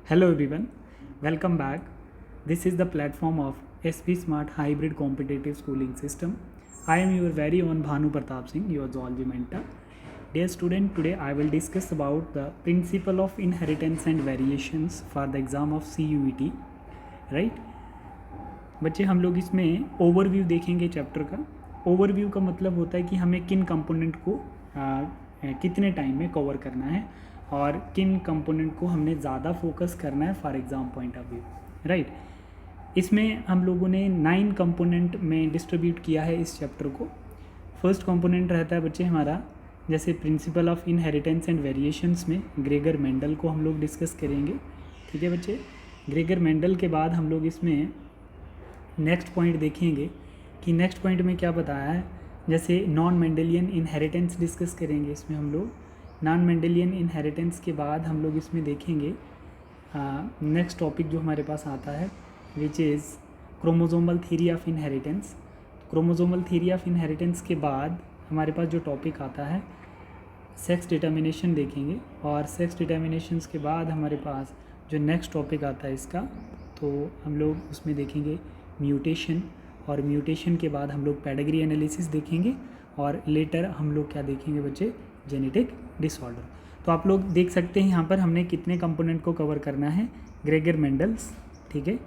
Hello everyone, welcome back. This is the platform of SP Smart Hybrid Competitive Schooling System. I am your very own Bhanu Pratap Singh, your zoology mentor. Dear student, today I will discuss about the principle of inheritance and variations for the exam of CUET. Right? बच्चे हम लोग इसमें overview देखेंगे chapter का। Overview का मतलब होता है कि हमें किन कंपोनेंट को कितने टाइम में कवर करना है और किन कंपोनेंट को हमने ज़्यादा फोकस करना है for exam point of view. Right, इसमें हम लोगों ने 9 कंपोनेंट में डिस्ट्रीब्यूट किया है इस चैप्टर को। फर्स्ट कंपोनेंट रहता है बच्चे हमारा, जैसे principle of inheritance and variations में ग्रेगर मेंडल को हम लोग डिस्कस करेंगे। ठीक है बच्चे, ग्रेगर मेंडल के बाद हम लोग इसमें नेक्स्ट पॉइंट देखेंगे कि नेक्स्ट पॉइंट में क्या बताया है। जैसे नॉन मेंडेलियन इनहेरिटेंस डिस्कस करेंगे इसमें हम लोग। नॉन मेंडेलियन इनहेरिटेंस के बाद हम लोग इसमें देखेंगे नेक्स्ट टॉपिक जो हमारे पास आता है which is chromosomal theory of inheritance. Chromosomal theory of inheritance के बाद हमारे पास जो टॉपिक आता है सेक्स डिटर्मिनेशन देखेंगे, और सेक्स डिटर्मिनेशंस के बाद हमारे पास जो नेक्स्ट टॉपिक आता है इसका, तो हम लोग उसमें देखेंगे म्यूटेशन, और म्यूटेशन के बाद हम लोग पेडिग्री एनालिसिस देखेंगे, और लेटर हम लोग क्या देखेंगे बच्चे, जेनेटिक डिसऑर्डर। तो आप लोग देख सकते हैं यहाँ पर हमने कितने कंपोनेंट को कवर करना है, ग्रेगर मेंडल्स। ठीक है,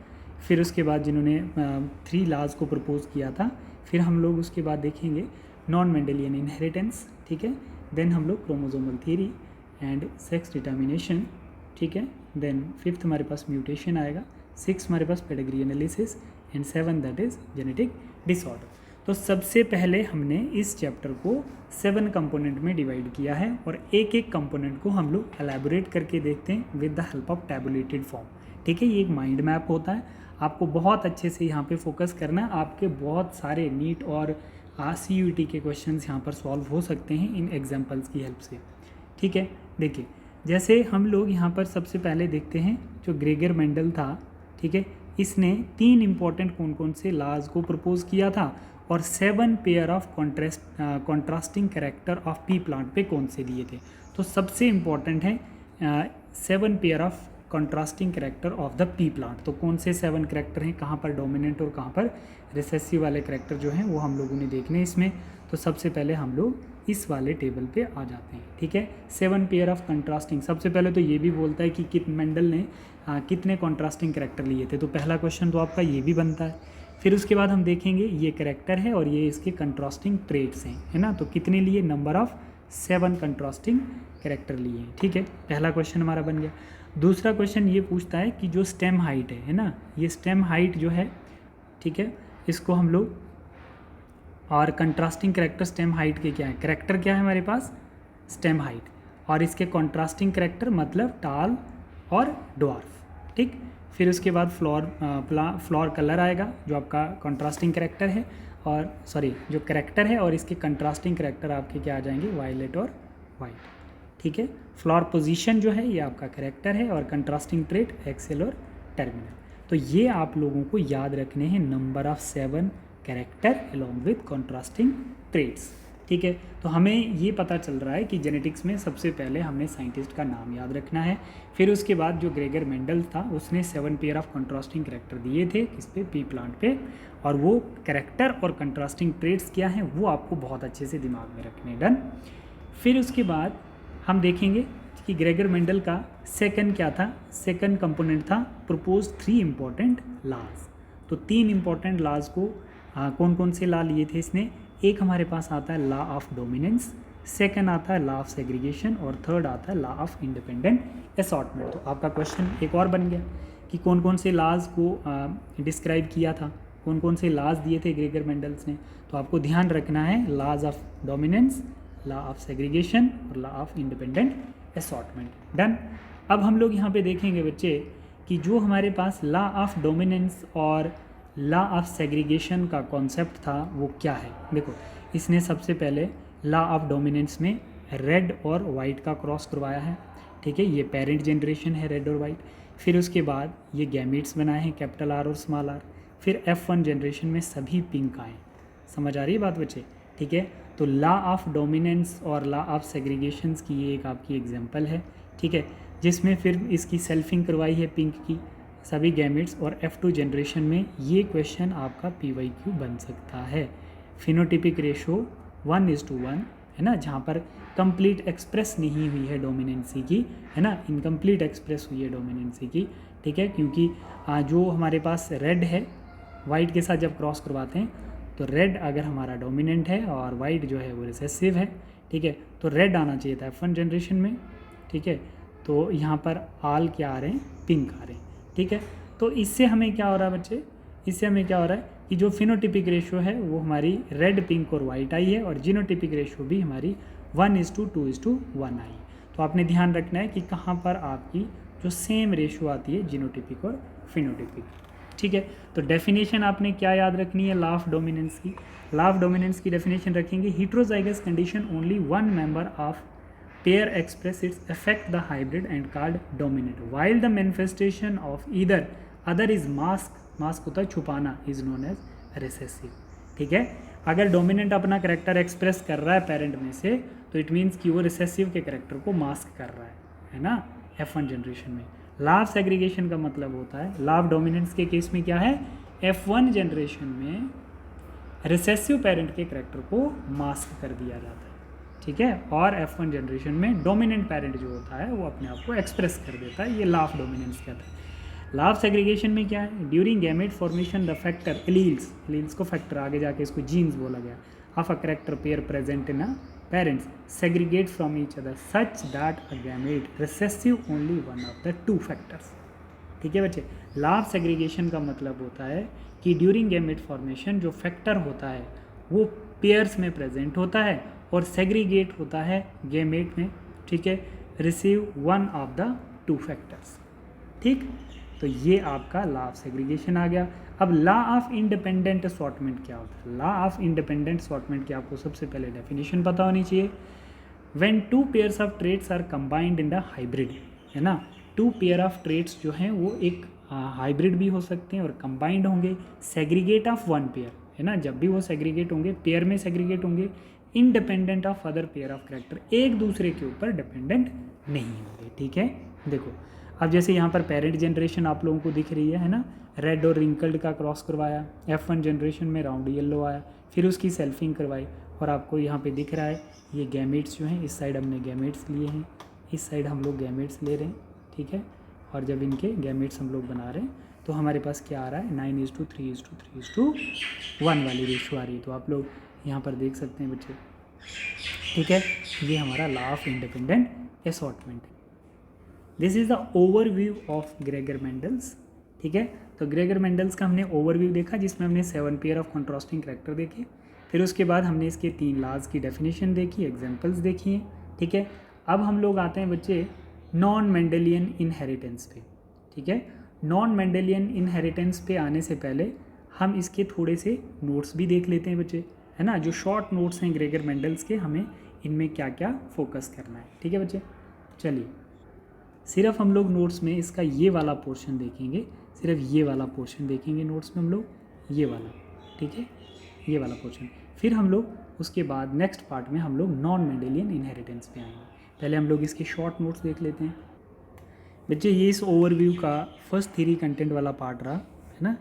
फिर उसके बाद जिन्होंने 3 लॉज को प्रपोज किया था, फिर हम लोग उसके बाद देखेंगे नॉन मेंडेलियन इनहेरिटेंस। ठीक है, देन हम लोग chromosomal theory and sex determination. ठीक है, देन 5th हमारे पास म्यूटेशन आएगा, 6 हमारे पास pedigree analysis, and 7 that is genetic disorder. तो सबसे पहले हमने इस चैप्टर को 7 कंपोनेंट में डिवाइड किया है, और एक एक कंपोनेंट को हम लोग एलैबोरेट करके देखते हैं with the help of tabulated form. ठीक है, ये एक माइंड मैप होता है, आपको बहुत अच्छे से यहाँ पे फोकस करना है। आपके बहुत सारे नीट और CUET के क्वेश्चंस यहाँ पर सॉल्व हो सकते हैं इन एग्जाम्पल्स की हेल्प से। ठीक है, देखिए जैसे हम लोग यहाँ पर सबसे पहले देखते हैं जो ग्रेगर मेंडल था। ठीक है, इसने 3 इंपॉर्टेंट कौन कौन से लॉज को प्रपोज किया था, और 7 pair of contrasting character of P plant पे कौन से दिए थे। तो सबसे इम्पॉर्टेंट है 7 pair of contrasting character of the P plant. तो कौन से 7 कैरेक्टर हैं, कहाँ पर डोमिनेंट और कहाँ पर रिसेसिव वाले कैरेक्टर जो हैं वो हम लोगों ने देखने इसमें। तो सबसे पहले हम लोग इस वाले टेबल पे आ जाते हैं। ठीक है, 7 पेयर ऑफ कंट्रास्टिंग, सबसे पहले तो ये भी बोलता है कि मेंडल ने कितने कॉन्ट्रास्टिंग कैरेक्टर लिए थे। तो पहला क्वेश्चन तो आपका ये भी बनता है। फिर उसके बाद हम देखेंगे ये कैरेक्टर है और ये इसके कंट्रास्टिंग ट्रेट्स हैं, है ना। तो कितने लिए, नंबर ऑफ 7 कंट्रास्टिंग कैरेक्टर लिए हैं। ठीक है, पहला क्वेश्चन हमारा बन गया। दूसरा क्वेश्चन ये पूछता है कि जो स्टेम हाइट है ना, ये स्टेम हाइट जो है, ठीक है, इसको हम लोग, और कंट्रास्टिंग कैरेक्टर स्टेम हाइट के क्या है, कैरेक्टर क्या है हमारे पास, स्टेम हाइट, और इसके कंट्रास्टिंग कैरेक्टर मतलब टाल और ड्वार्फ। ठीक, फिर उसके बाद फ्लोर कलर आएगा जो आपका कंट्रास्टिंग कैरेक्टर है, और जो कैरेक्टर है, और इसके कंट्रास्टिंग कैरेक्टर आपके क्या आ जाएंगे, वायलेट और वाइट। ठीक है, फ्लोर पोजीशन जो है ये आपका कैरेक्टर है, और कंट्रास्टिंग ट्रेट एक्सेल और टर्मिनल। तो ये आप लोगों को याद रखने हैं, number of 7 character along with contrasting traits. ठीक है, तो हमें ये पता चल रहा है कि जेनेटिक्स में सबसे पहले हमने साइंटिस्ट का नाम याद रखना है। फिर उसके बाद जो ग्रेगर मेंडल था उसने 7 पेयर ऑफ कंट्रास्टिंग कैरेक्टर दिए थे किस पे, पी प्लांट पे, और वो कैरेक्टर और कंट्रास्टिंग ट्रेट्स क्या हैं वो आपको बहुत अच्छे से दिमाग में रखने। डन। फिर उसके बाद हम देखेंगे कि ग्रेगर मेंडल का सेकंड क्या था, सेकंड कंपोनेंट था प्रपोज 3 इंपॉर्टेंट लॉज। तो 3 इंपॉर्टेंट लॉज को कौन कौन से लॉ लिए थे इसने, एक हमारे पास आता है लॉ ऑफ डोमिनेंस, सेकंड आता है लॉ ऑफ सेग्रीगेशन, और थर्ड आता है लॉ ऑफ इंडिपेंडेंट असॉर्टमेंट। तो आपका क्वेश्चन एक और बन गया कि कौन कौन से लॉज को डिस्क्राइब किया था, कौन कौन से लॉज दिए थे ग्रेगर मेंडल्स ने। तो आपको ध्यान रखना है laws of dominance, law of segregation और law of independent assortment. Done. अब हम लोग यहाँ पे देखेंगे बच्चे कि जो हमारे पास लॉ ऑफ डोमिनेंस और लॉ ऑफ सेग्रीगेशन का कॉन्सेप्ट था वो क्या है। देखो, इसने सबसे पहले लॉ ऑफ डोमिनेंस में रेड और वाइट का क्रॉस करवाया है। ठीक है, ये पेरेंट जनरेशन है रेड और वाइट। फिर उसके बाद ये गैमीट्स बनाए हैं कैपिटल आर और स्मॉल आर। फिर F1 जनरेशन में सभी पिंक आए। समझ आ रही है बात बच्चे। ठीक है, तो लॉ ऑफ डोमिनेंस और लॉ ऑफ सेग्रीगेशंस की ये एक आपकी एग्जांपल है। ठीक है, जिसमें फिर इसकी सेल्फिंग करवाई है पिंक की सभी गैमेट्स, और F2 जनरेशन में ये क्वेश्चन आपका PYQ बन सकता है। फिनोटिपिक रेशो 1:1 है ना, जहाँ पर कंप्लीट एक्सप्रेस नहीं हुई है डोमिनेंसी की, है ना, इनकम्प्लीट एक्सप्रेस हुई है डोमिनेंसी की, ठीक है, क्योंकि जो हमारे पास रेड है वाइट के साथ जब क्रॉस करवाते हैं तो रेड अगर हमारा डोमिनेंट है और वाइट जो है वो रिसेसिव है, ठीक है, तो रेड आना चाहिए था F1 जनरेशन में, ठीक है, तो यहाँ पर आल क्या आ रहे हैं, पिंक आ रहे हैं, ठीक है। तो इससे हमें क्या हो रहा है बच्चे, इससे हमें क्या हो रहा है कि जो फिनोटिपिक रेशो है वो हमारी रेड, पिंक और वाइट आई है, और जीनोटिपिक रेशो भी हमारी 1:2:1 आई। तो आपने ध्यान रखना है कि कहाँ पर आपकी जो सेम रेशो आती है जीनोटिपिक और फिनोटिपिक, ठीक है। तो डेफिनेशन आपने क्या याद रखनी है लॉ ऑफ डोमिनेंस की, लॉ ऑफ डोमिनेंस की डेफिनेशन रखेंगे, heterozygous condition only one member of pair express it's affect the hybrid and called dominant, while the manifestation of either other is mask, mask होता है छुपाना, is known as recessive, ठीक है। अगर dominant अपना character express कर रहा है पेरेंट में से, तो इट मीन्स कि वो रिसेसिव के करेक्टर को मास्क कर रहा है ना, F1 जनरेशन में। लॉ ऑफ सेग्रीगेशन का मतलब होता है, लॉ ऑफ डोमिनेंस के केस में क्या है, F1 जनरेशन में रिसेसिव पेरेंट के करेक्टर को मास्क कर दिया जाता है, ठीक है, और F1 जनरेशन में डोमिनेंट पेरेंट जो होता है वो अपने आप को एक्सप्रेस कर देता है, ये लॉ ऑफ डोमिनेंस कहता है। लॉ ऑफ सेग्रीगेशन में क्या है, during gamete formation the factor alleles, alleles को फैक्टर आगे जाके इसको जीन्स बोला गया, of a character pair present in a parents segregate from each other such that a gamete recessive only one of the two factors, ठीक है बच्चे। Law of segregation का मतलब होता है कि ड्यूरिंग गैमेट फॉर्मेशन जो फैक्टर होता है वो पेयर्स में प्रेजेंट होता है और सेग्रीगेट होता है गैमेट में, ठीक है, receive one of the two factors, ठीक। तो ये आपका लॉ ऑफ सेग्रीगेशन आ गया। अब लॉ ऑफ इंडिपेंडेंट असॉर्टमेंट क्या होता है, लॉ ऑफ इंडिपेंडेंट असॉर्टमेंट की आपको सबसे पहले डेफिनेशन पता होनी चाहिए। When two pairs of traits are combined in the hybrid, है ना, टू पेयर ऑफ ट्रेट्स जो हैं वो एक हाइब्रिड भी हो सकते हैं और कंबाइंड होंगे, सेग्रीगेट ऑफ वन पेयर, है ना, जब भी वो सेग्रीगेट होंगे पेयर में सेग्रीगेट होंगे, independent of other pair of character, एक दूसरे के ऊपर डिपेंडेंट नहीं होंगे, ठीक है। देखो अब जैसे यहाँ पर पेरेंट जनरेशन आप लोगों को दिख रही है ना, रेड और रिंकल्ड का क्रॉस करवाया, F1 जनरेशन में राउंड येलो आया, फिर उसकी सेल्फिंग करवाई, और आपको यहाँ पे दिख रहा है ये गैमेट्स जो हैं, इस साइड हमने गैमेट्स लिए हैं, इस साइड हम लोग गैमेट्स ले रहे हैं, ठीक है, और जब इनके गैमेट्स हम लोग बना रहे हैं तो हमारे पास क्या आ रहा है, 9:3:3:1 वाली रेशो आ रही है। तो आप लोग यहाँ पर देख सकते हैं बच्चे, ठीक है, ये हमारा लॉ ऑफ इंडिपेंडेंट असॉर्टमेंट है। This is the overview of Gregor Mendel's, ठीक है। तो ग्रेगर मेंडल्स का हमने ओवरव्यू देखा जिसमें हमने 7 पेयर ऑफ कंट्रास्टिंग करैक्टर देखे, फिर उसके बाद हमने इसके 3 लॉज की डेफिनेशन देखी, एग्जांपल्स देखी हैं, ठीक है। अब हम लोग आते हैं बच्चे नॉन मेंडेलियन इनहेरिटेंस पे, ठीक है। नॉन मेंडेलियन इनहेरिटेंस पे आने से पहले हम इसके थोड़े से नोट्स भी देख लेते हैं बच्चे, है ना, जो शॉर्ट नोट्स हैं ग्रेगर मेंडल्स के, हमें इनमें क्या क्या फोकस करना है, ठीक है बच्चे। चलिए सिर्फ हम लोग नोट्स में इसका ये वाला पोर्शन देखेंगे, सिर्फ ये वाला पोर्शन देखेंगे नोट्स में हम लोग, ये वाला, ठीक है, ये वाला पोर्शन। फिर हम लोग उसके बाद नेक्स्ट पार्ट में हम लोग नॉन मेंडेलियन इनहेरिटेंस पे आएंगे। पहले हम लोग इसके शॉर्ट नोट्स देख लेते हैं बच्चे। ये इस ओवरव्यू का फर्स्ट थ्योरी कंटेंट वाला पार्ट रहा, है ना।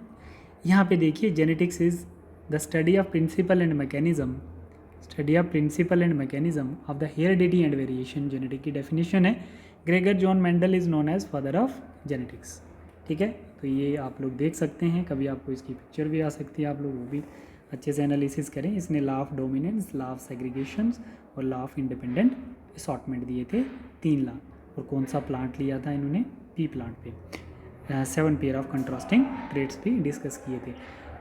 यहाँ पे देखिए, genetics is the study of principle and mechanism, study of principle and mechanism of the heredity and variation. Genetic की डेफिनेशन है, Gregor John Mendel is known as father of genetics, ठीक है। तो ये आप लोग देख सकते हैं, कभी आपको इसकी पिक्चर भी आ सकती है, आप लोग वो भी अच्छे से एनालिसिस करें। इसने law of dominance, law of segregations और लॉ ऑफ इंडिपेंडेंट असॉर्टमेंट दिए थे, 3 लॉ। और कौन सा प्लांट लिया था इन्होंने, पी प्लांट पे 7 पेयर ऑफ कंट्रास्टिंग ट्रेट्स भी डिस्कस किए थे।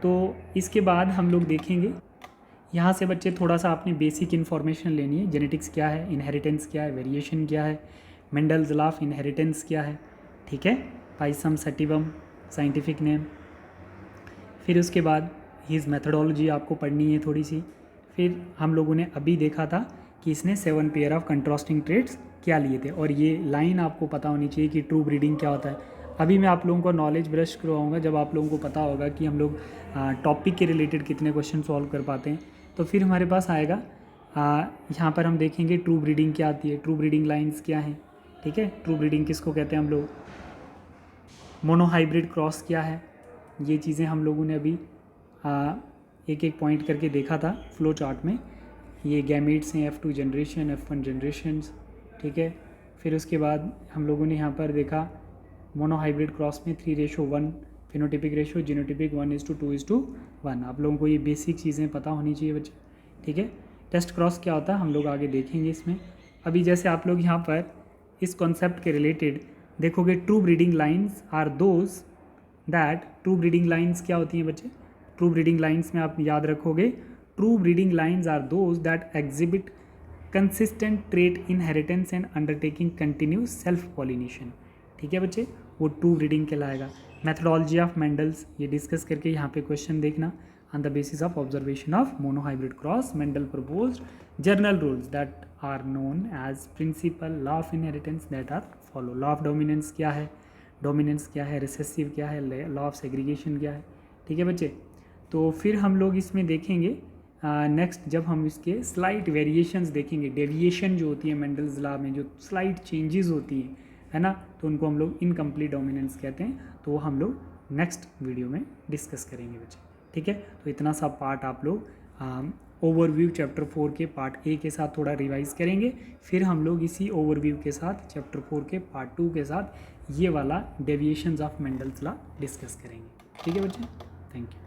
तो इसके बाद हम लोग देखेंगे, यहाँ से बच्चे थोड़ा सा आपने बेसिक इन्फॉर्मेशन लेनी है, जेनेटिक्स क्या है, इनहेरिटेंस क्या है, वेरिएशन क्या है, मेंडल्स लॉ ऑफ इनहेरिटेंस क्या है, ठीक है, पाइसम सटिवम साइंटिफिक नेम। फिर उसके बाद हीज़ मेथडोलॉजी आपको पढ़नी है थोड़ी सी। फिर हम लोगों ने अभी देखा था कि इसने 7 पेयर ऑफ कंट्रास्टिंग ट्रेट्स क्या लिए थे, और ये लाइन आपको पता होनी चाहिए कि ट्रू ब्रीडिंग क्या होता है। अभी मैं आप लोगों को नॉलेज ब्रश करवाऊँगा, जब आप लोगों को पता होगा कि हम लोग टॉपिक के रिलेटेड कितने क्वेश्चन सॉल्व कर पाते हैं, तो फिर हमारे पास आएगा यहाँ पर हम देखेंगे ट्रू ब्रीडिंग क्या आती है, ट्रू ब्रीडिंग लाइन्स क्या हैं, ठीक है। ट्रू ब्रीडिंग किसको कहते हैं हम लोग, मोनोहाइब्रिड क्रॉस क्या है, ये चीज़ें हम लोगों ने अभी एक एक पॉइंट करके देखा था फ्लो चार्ट में। ये गैमेट्स हैं, F2 जनरेशन, F1 जनरेशन्स, ठीक है। फिर उसके बाद हम लोगों ने यहाँ पर देखा मोनोहाइब्रिड क्रॉस में 3:1 फिनोटिपिक रेशो, जीनोटिपिक 1:2:1। आप लोगों को ये बेसिक चीज़ें पता होनी चाहिए बच्चे, ठीक है। टेस्ट क्रॉस क्या होता है हम लोग आगे देखेंगे इसमें। अभी जैसे आप लोग यहाँ पर इस कॉन्सेप्ट के रिलेटेड देखोगे, true breeding lines are those that, true breeding lines क्या होती हैं बच्चे, ट्रू ब्रीडिंग लाइन्स में आप याद रखोगे, true breeding lines are those that exhibit consistent trait inheritance and undertaking continuous self pollination, ठीक है बच्चे, वो ट्रू ब्रीडिंग कहलाएगा। मेथडोलॉजी ऑफ मेंडल्स ये डिस्कस करके यहाँ पे क्वेश्चन देखना। On the basis of observation of monohybrid cross Mendel proposed journal rules that are known as principle law of inheritance that are follow. Law of dominance क्या है, dominance क्या है, recessive क्या है, लॉ ऑफ सेग्रीगेशन क्या है, ठीक है बच्चे। तो फिर हम लोग इसमें देखेंगे नेक्स्ट जब हम इसके स्लाइट वेरिएशंस देखेंगे, डेविएशन जो होती है मेंडल्स लॉ में, जो स्लाइट चेंजेस होती हैं, है ना, तो उनको हम लोग इनकम्प्लीट डोमिनेंस कहते हैं। तो वो हम लोग नेक्स्ट वीडियो में डिस्कस करेंगे बच्चे, ठीक है। तो इतना सा पार्ट आप लोग ओवरव्यू चैप्टर 4 के पार्ट ए के साथ थोड़ा रिवाइज करेंगे। फिर हम लोग इसी ओवरव्यू के साथ चैप्टर 4 के पार्ट 2 के साथ ये वाला deviations of Mendel's law discuss करेंगे, ठीक है बच्चे। Thank you.